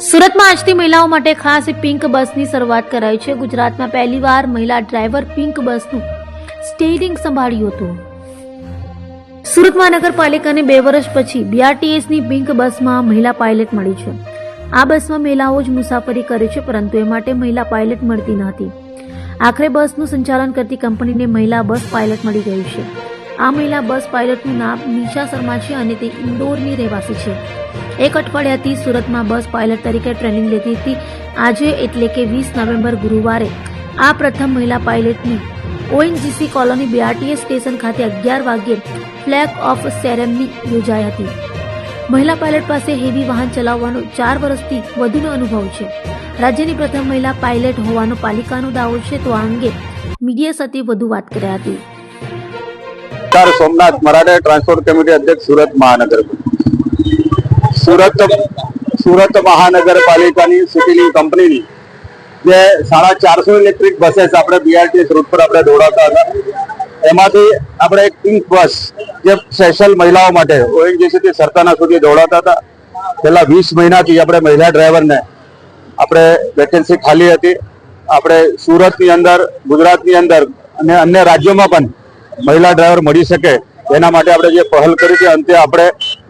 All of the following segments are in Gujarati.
સુરતમાં આજથી મહિલાઓ માટે ખાસ પિંક બસની શરૂઆત કરાઈ છે। ગુજરાતમાં પહેલીવાર મહિલા ડ્રાઈવર પિંક બસનું સ્ટીયરિંગ સંભાળ્યું હતું। સુરત મહાનગરપાલિકાને 2 વર્ષ પછી બીઆરટીએસની પિંક બસમાં મહિલા પાયલટ મળી છે। આ બસમાં મહિલાઓ જ મુસાફરી કરે છે, પરંતુ એ માટે મહિલા પાયલટ મળતી ન હતી। આખરે બસનું સંચાલન કરતી કંપનીને મહિલા બસ પાયલટ મળી ગયું છે। આ મહિલા બસ પાયલટનું નામ નિશા શર્મા છે અને તે ઇન્દોરની રહેવાસી છે। 1 અઠવાડિયાથી સુરતમાં બસ પાયલટ તરીકે ટ્રેનિંગ લેતી હતી। આજે એટલે કે 20 નવેમ્બર ગુરુવારે આ પ્રથમ મહિલા પાયલટની ઓએનજીસી કોલોની બીઆરટીએસ સ્ટેશન ખાતે 11 વાગ્યે ફ્લેગ ઓફ સેરેમની યોજાઈ હતી। મહિલા પાયલટ પાસે હેવી વાહન ચલાવવાનો 4 વર્ષથી વધુનો અનુભવ છે। રાજ્યની પ્રથમ મહિલા પાયલટ હોવાનો પાલિકાનો દાવો છે, તો આ અંગે મીડિયા સાથે વધુ વાત કરી હતી। सोमनाथ मराठे ट्रांसपोर्ट कमिटी अध्यक्ष सूरत महानगर सूरत महानगरपालिकानी सिटीनी कंपनीनी जे 450 इलेक्ट्रिक बसेस આપણે બીઆરટીએસ રૂટ પર આપણે દોડાવતા હતા। એમાંથી આપણે એક પિંક બસ જે સ્પેશિયલ મહિલાઓ માટે ઓએનજીસી થી સરતાના સુધી દોડાવતા હતા। છેલ્લા 20 મહિનાથી આપણે મહિલા ડ્રાઈવરને આપણે વેકેન્સી ખાલી હતી। આપણે સુરતની અંદર, ગુજરાતની અંદર અને અન્ય રાજ્યોમાં પણ મહિલા ડ્રાઈવર મળી શકે એના માટે આપણે જે પહેલ કરી છે, અંતે આપણે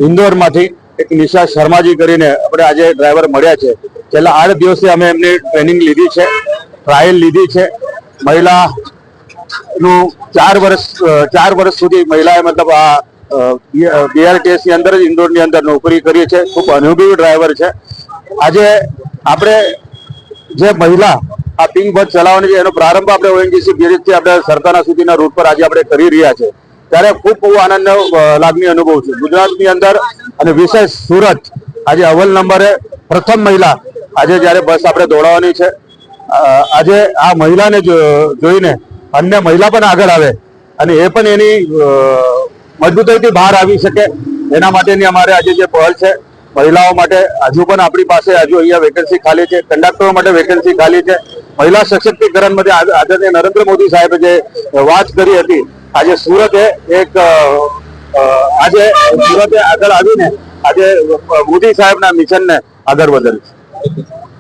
ઇન્દોરમાંથી એક નિશા શર્માજી કરીને આપણે આજે ડ્રાઈવર મળ્યા છે। છેલ્લા 8 દિવસથી અમે એમની ટ્રેનિંગ લીધી છે, ટ્રાયલ લીધી છે। મહિલાનું 4 વર્ષ સુધી મહિલાએ મતલબ આ બીઆરટીએસ ની અંદર જ ઇન્દોરની અંદર નોકરી કરી છે। ખૂબ અનુભવી ડ્રાઈવર છે। આજે આપણે જે મહિલા આ પિંક બસ ચલાવવાની છે એનો પ્રારંભ આપણે ઓએનજીસી બ્રિજથી આપણે સરતાના સુધીના રૂટ પર આજે આપણે કરી રહ્યા છે, ત્યારે ખૂબ બહુ આનંદ લાગણી અનુભવ છે। ગુજરાતની અંદર અને વિશેષ સુરત આજે અવ્વલ નંબરે પ્રથમ મહિલા આજે જ્યારે બસ આપણે દોડાવવાની છે। આજે આ મહિલાને જોઈને અન્ય મહિલા પણ આગળ આવે અને એ પણ એની મજબૂતાઈથી બહાર આવી શકે એના માટેની અમારે આજે જે પહેલ છે મહિલાઓ માટે હજુ પણ આપણી પાસે અહીંયા વેકેન્સી ખાલી છે, કંડક્ટરો માટે વેકેન્સી ખાલી છે। મહિલા સશક્તિકરણ માટે આદરણીય નરેન્દ્ર મોદી સાહેબે જે વાત કરી હતી, આજે સુરતે આગળ આવીને આજે મોદી સાહેબના મિશનને આગળ વધાર્યું છે।